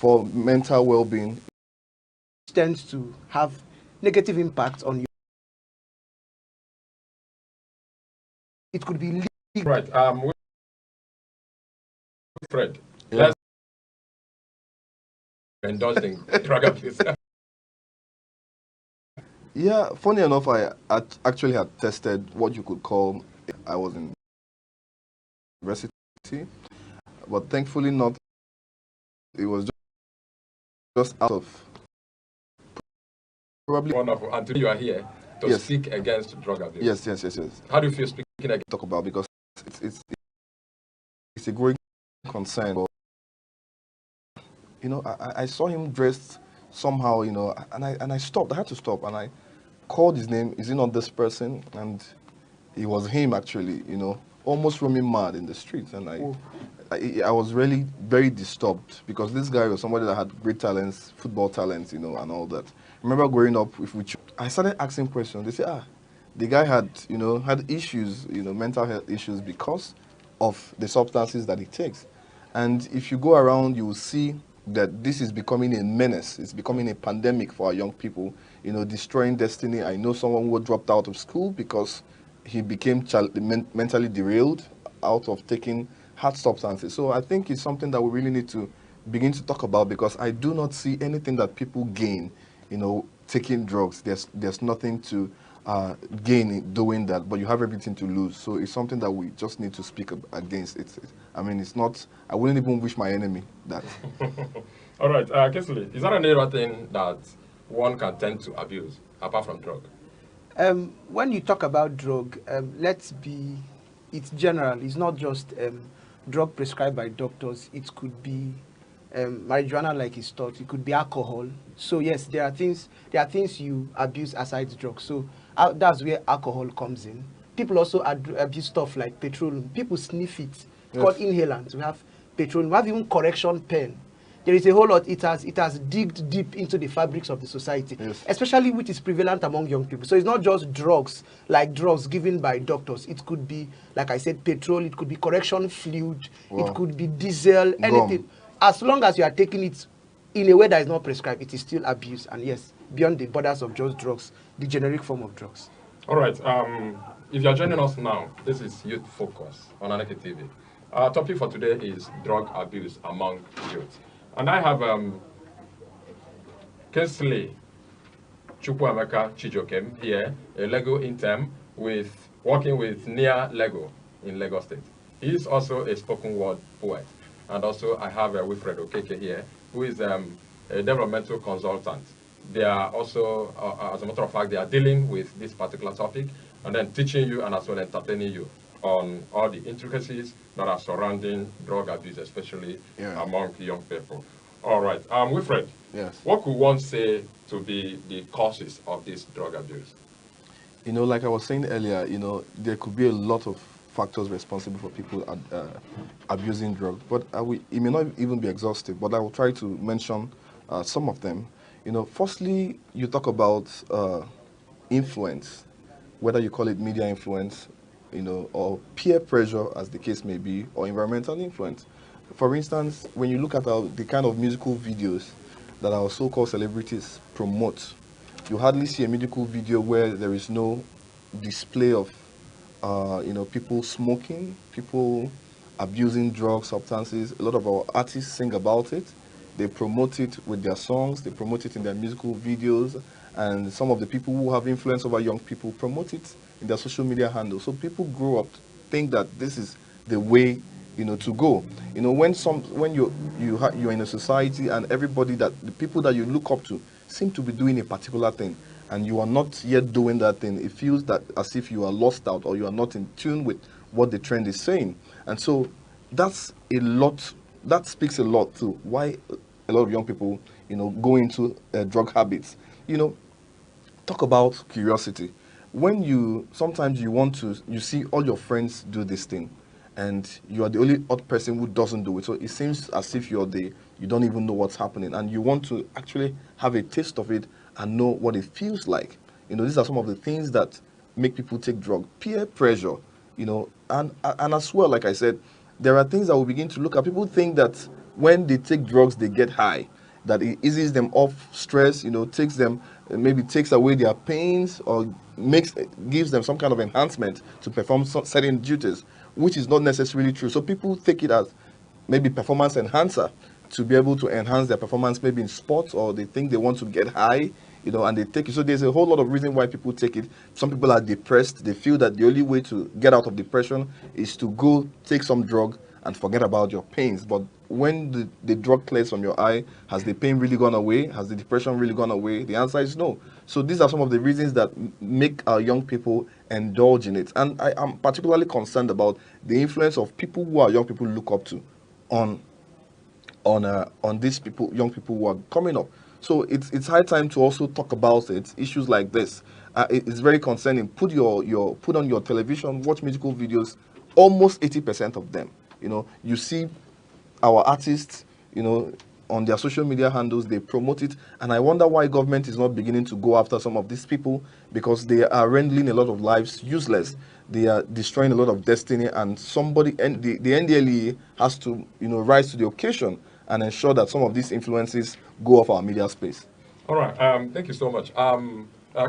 for mental well-being tends to have negative impact on you. It could be legal. Right. Fred, yeah. let's endorsing drug abuse. Yeah, funny enough, actually had tested what you could call, I was in university, but thankfully not. It was just out of probably. Wonderful. And today you are here to Yes. speak against drug abuse. Yes. How do you feel speaking against? Talk about because it's a growing concern. But, I saw him dressed somehow, and I stopped. I had to stop, and I called his name. Is it not this person? And it was him actually, almost roaming mad in the streets. And I was really very disturbed because this guy was somebody that had great talents, football talents, and all that. I remember growing up I started asking questions. They say, the guy had issues, mental health issues because of the substances that he takes. And if you go around, you will see that this is becoming a menace. It's becoming a pandemic for our young people, destroying destiny. I know someone who dropped out of school because he became mentally derailed out of taking hard substances. So I think it's something that we really need to begin to talk about because I do not see anything that people gain, taking drugs. There's nothing to gain in doing that, but you have everything to lose. So it's something that we just need to speak against. It's not, I wouldn't even wish my enemy that. All right, Kesley, is there any other thing that one can tend to abuse apart from drug? When you talk about drug, it's general. It's not just drug prescribed by doctors. It could be marijuana, like it's taught. It could be alcohol. So yes, there are things you abuse aside drugs. So that's where alcohol comes in. People also abuse stuff like petroleum. People sniff it. It's called inhalants. We have petroleum. We have even correction pen. There is a whole lot. It has digged deep into the fabrics of the society, especially which is prevalent among young people. So it's not just drugs, like drugs given by doctors. It could be, like I said, petrol. It could be correction fluid. Wow. It could be diesel, anything. As long as you are taking it in a way that is not prescribed, it is still abuse. And yes, beyond the borders of just drugs, the generic form of drugs. All right. If you're joining us now, this is Youth Focus on Aneke TV. Our topic for today is drug abuse among youth. And I have Kesley Chukwuemeka Chijokem here, a Lego intern working with NIA Lego in Lagos State. He is also a spoken word poet. And also I have Wilfred Okeke here, who is a developmental consultant. They are also, as a matter of fact, they are dealing with this particular topic and then teaching you and as well entertaining you on all the intricacies that are surrounding drug abuse, especially among young people. All right, Wilfred, what could one say to be the causes of this drug abuse? Like I was saying earlier, there could be a lot of factors responsible for people abusing drugs, but it may not even be exhaustive, but I will try to mention some of them. Firstly, you talk about influence, whether you call it media influence, or peer pressure, as the case may be, or environmental influence. For instance, when you look at the kind of musical videos that our so-called celebrities promote, you hardly see a musical video where there is no display of, people smoking, people abusing drugs, substances. A lot of our artists sing about it. They promote it with their songs. They promote it in their musical videos. And some of the people who have influence over young people promote it in their social media handles. So people grow up think that this is the way, to go. When you're in a society and the people that you look up to seem to be doing a particular thing, and you are not yet doing that thing, it feels that as if you are lost out or you are not in tune with what the trend is saying. And so that speaks a lot to why a lot of young people, go into drug habits. Talk about curiosity. Sometimes you see all your friends do this thing, and you are the only odd person who doesn't do it. So it seems as if you don't even know what's happening, and you want to actually have a taste of it and know what it feels like. These are some of the things that make people take drugs. Peer pressure, and as well, like I said, there are things that we begin to look at. People think that when they take drugs, they get high. That it eases them off stress, takes them, maybe takes away their pains, or gives them some kind of enhancement to perform certain duties, which is not necessarily true. So people take it as maybe performance enhancer to be able to enhance their performance, maybe in sports, or they think they want to get high, and they take it. So there's a whole lot of reason why people take it. Some people are depressed. They feel that the only way to get out of depression is to go take some drug and forget about your pains. But when the drug clears from your eye, has the pain really gone away? Has the depression really gone away? The answer is no. So these are some of the reasons that make our young people indulge in it. And I am particularly concerned about the influence of people who our young people look up to on these people, young people who are coming up. So it's high time to also talk about it. Issues like this, it's very concerning. Put on your television, watch musical videos. Almost 80% of them, you see our artists, on their social media handles, they promote it. And I wonder why government is not beginning to go after some of these people, because they are rendering a lot of lives useless. They are destroying a lot of destiny, and the NDLE has to, rise to the occasion and ensure that some of these influences go off our media space. All right. Thank you so much.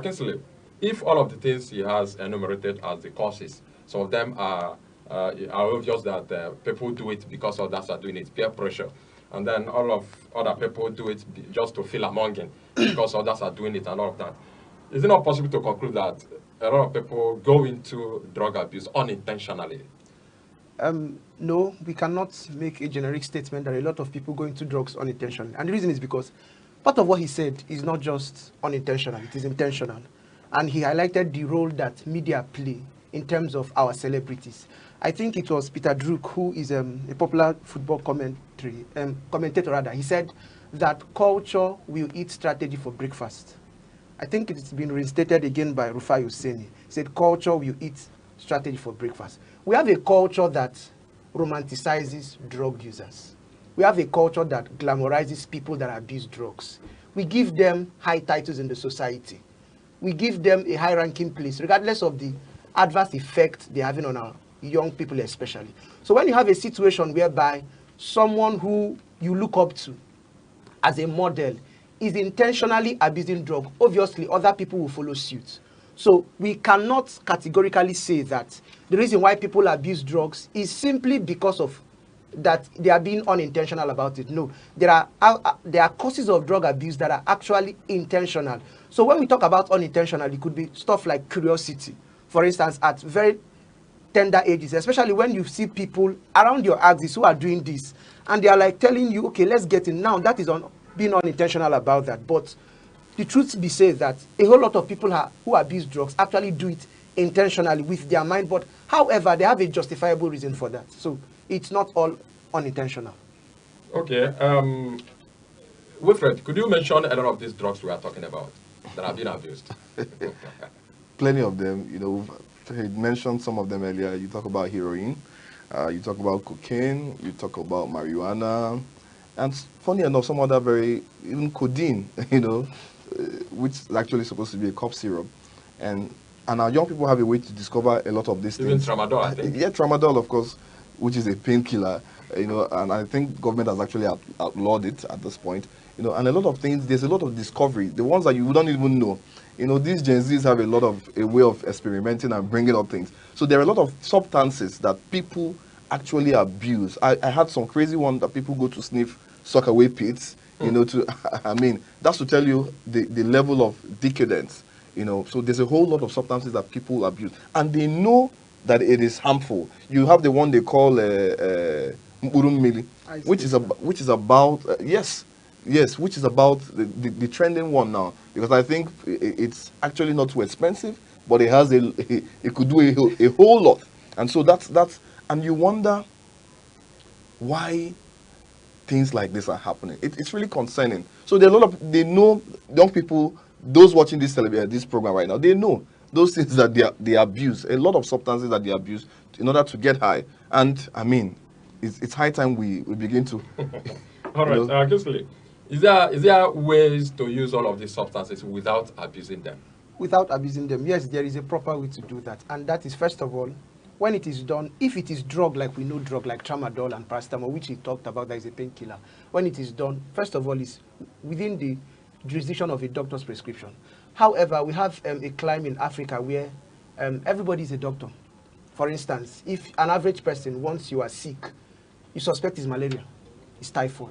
Kinsley, if all of the things he has enumerated as the causes, some of them are obvious that people do it because others are doing it, peer pressure. And then all of other people do it just to feel amonging because others are doing it and all of that. Is it not possible to conclude that a lot of people go into drug abuse unintentionally? No, we cannot make a generic statement that a lot of people go into drugs unintentionally. And the reason is because part of what he said is not just unintentional, it is intentional. And he highlighted the role that media play in terms of our celebrities. I think it was Peter Druck, who is a popular football commentator. He said that culture will eat strategy for breakfast. I think it's been restated again by Rufai Husseini. He said culture will eat strategy for breakfast. We have a culture that romanticizes drug users. We have a culture that glamorizes people that abuse drugs. We give them high titles in the society. We give them a high-ranking place, regardless of the adverse effect they're having on our young people especially. So when you have a situation whereby someone who you look up to as a model is intentionally abusing drugs, obviously other people will follow suit. So we cannot categorically say that the reason why people abuse drugs is simply because of that they are being unintentional about it. No, there are causes of drug abuse that are actually intentional. So when we talk about unintentional, it could be stuff like curiosity. For instance, at very tender ages, especially when you see people around your axis who are doing this, and they are like telling you, okay, let's get in now. That is being unintentional about that. But the truth be said that a whole lot of people who abuse drugs actually do it intentionally with their mind. But however, they have a justifiable reason for that. So it's not all unintentional. Okay. Wilfred, could you mention a lot of these drugs we are talking about that have been abused? Plenty of them, he mentioned some of them earlier. You talk about heroin, you talk about cocaine, you talk about marijuana, and funny enough, some other even codeine, which is actually supposed to be a cough syrup. And our young people have a way to discover a lot of these Even things. Even tramadol, I think. Yeah, tramadol, of course, which is a painkiller, and I think government has actually outlawed it at this point. And a lot of things, there's a lot of discovery, the ones that you don't even know. These Gen Zs have a way of experimenting and bringing up things. So there are a lot of substances that people actually abuse. I had some crazy one that people go to sniff sock-away pits, that's to tell you the level of decadence, So there's a whole lot of substances that people abuse. And they know that it is harmful. You have the one they call Mburummili, which is about, which is about the trending one now, because I think it's actually not too expensive, but it could do a whole lot. And so that's and you wonder why things like this are happening. It's really concerning. So there are they know, young people, those watching this program right now, they know those things that they abuse, a lot of substances that they abuse in order to get high. And it's high time we begin to. All right, Kinsley. Is there ways to use all of these substances without abusing them? Without abusing them, yes, there is a proper way to do that. And that is, first of all, when it is done, if it is drug like we know drug, like tramadol and paracetamol, which he talked about, that is a painkiller, when it is done, first of all, is within the jurisdiction of a doctor's prescription. However, we have a climate in Africa where everybody is a doctor. For instance, if an average person, once you are sick, you suspect it's malaria, it's typhoid,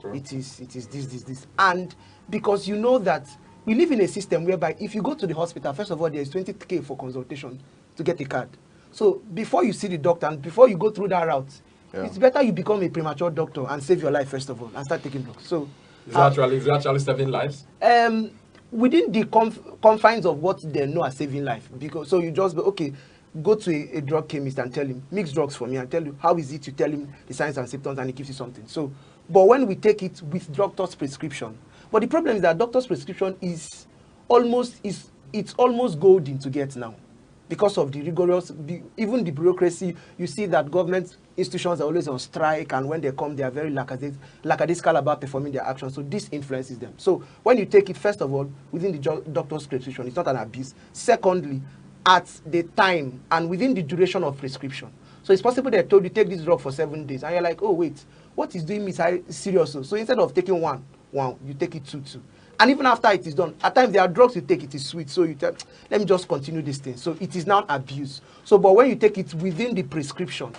Okay. it is this. And because you know that we live in a system whereby if you go to the hospital, first of all, there is 20K for consultation to get a card. So before you see the doctor and before you go through that route, it's better you become a premature doctor and save your life first of all and start taking drugs. So Is it actually saving lives? within the confines of what they know as saving life, because so you just go to a drug chemist and tell him mix drugs for me and tell you how is it, you tell him the signs and symptoms and he gives you something. So but when we take it with doctor's prescription, but the problem is that doctor's prescription is almost golden to get now because of the rigorous, even the bureaucracy. You see that government institutions are always on strike, and when they come, they are very lackadaisical about performing their actions. So this influences them. So when you take it, first of all, within the doctor's prescription, it's not an abuse. Secondly, at the time and within the duration of prescription. So it's possible they told you take this drug for 7 days, and you're like, oh wait, what is doing me serious? So instead of taking one, you take it two. And even after it is done, at times there are drugs you take, it is sweet. So you tell, let me just continue this thing. So it is now abuse. So, but when you take it within the prescription,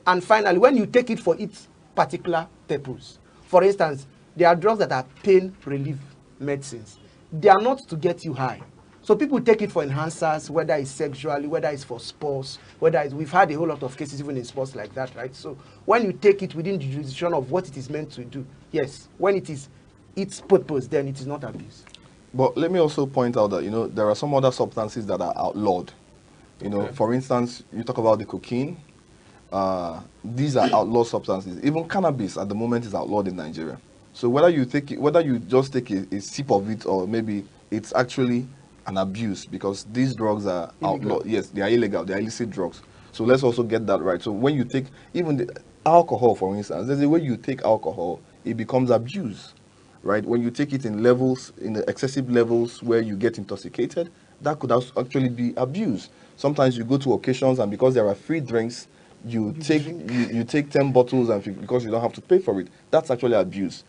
and finally, when you take it for its particular purpose, for instance, there are drugs that are pain relief medicines. They are not to get you high. So people take it for enhancers, whether it's sexually, whether it's for sports, whether it's, we've had a whole lot of cases even in sports like that, right? So when you take it within the jurisdiction of what it is meant to do, yes, when it is its purpose, then it is not abuse. But let me also point out that, there are some other substances that are outlawed. For instance, you talk about the cocaine. These are outlawed substances. Even cannabis at the moment is outlawed in Nigeria. So whether you just take a sip of it, or maybe it's actually an abuse, because these drugs are outlawed. Yes, they are illegal. They are illicit drugs. So let's also get that right. So when you take even the alcohol, for instance, there's a way you take alcohol, it becomes abuse. Right? When you take it in levels, in the excessive levels where you get intoxicated, that could actually be abuse. Sometimes you go to occasions, and because there are free drinks, you take 10 bottles, and because you don't have to pay for it, that's actually abuse.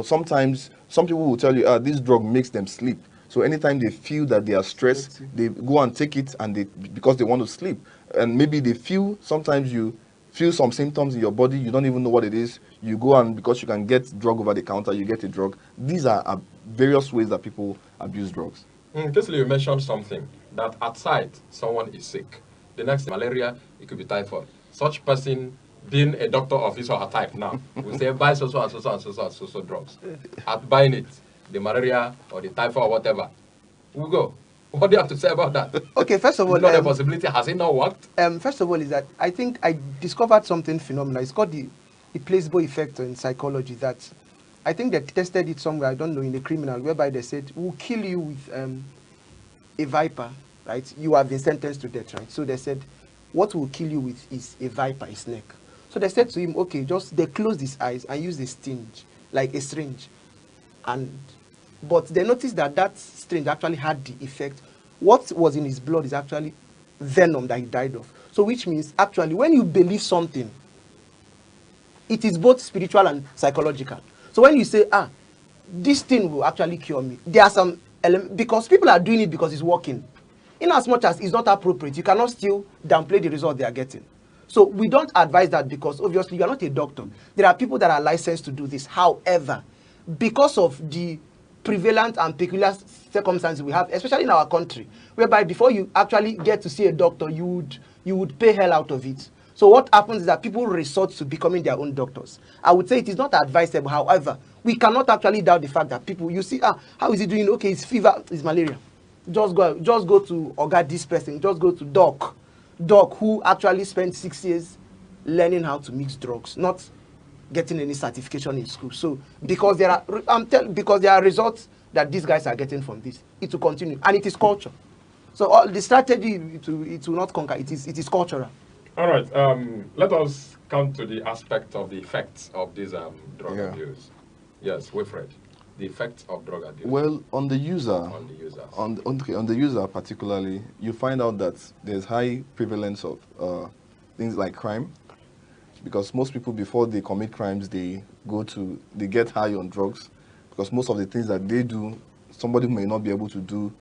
Sometimes some people will tell you, this drug makes them sleep. So anytime they feel that they are stressed, they go and take it, and because they want to sleep. And maybe sometimes you feel some symptoms in your body, you don't even know what it is. You go, and because you can get drug over the counter, you get a drug. These are various ways that people abuse drugs. Basically, you mentioned something, that at sight, someone is sick. The next malaria, it could be typhoid. Such person, being a doctor of his or her type now, will say, buy so drugs. At buying it, the malaria or the typhoid or whatever, we'll go. What do you have to say about that? Okay, first of all, not a possibility. Has it not worked? First of all, is that I think I discovered something phenomenal. It's called the placebo effect in psychology. That I think they tested it somewhere, I don't know, in a criminal, whereby they said, we'll kill you with a viper, right? You have been sentenced to death, right? So they said, what will kill you with is a viper, a snake. So they said to him, okay, they closed his eyes and used a syringe, like a syringe. But they noticed that syringe actually had the effect. What was in his blood is actually venom that he died of. So which means, actually, when you believe something, it is both spiritual and psychological. So when you say, this thing will actually cure me, there are some elements, because people are doing it because it's working. In as much as it's not appropriate, you cannot still downplay the result they are getting. So we don't advise that, because obviously you are not a doctor. There are people that are licensed to do this. However, because of the prevalent and peculiar circumstances we have, especially in our country, whereby before you actually get to see a doctor, you would pay hell out of it. So what happens is that people resort to becoming their own doctors. I would say it is not advisable. However, we cannot actually doubt the fact that people, you see, how is he doing? Okay, it's fever, it's malaria. Just go to Oga this person, just go to Doc, who actually spent 6 years learning how to mix drugs, not getting any certification in school. So because there are results that these guys are getting from this, it will continue, and it is culture. So the strategy it will not conquer. It is cultural. All right. Let us come to the aspect of the effects of this drug abuse. Yes, Wilfred. The effects of drug abuse. Well, on the user, on the user particularly, you find out that there's high prevalence of things like crime, because most people before they commit crimes, they get high on drugs, because most of the things that they do, somebody may not be able to do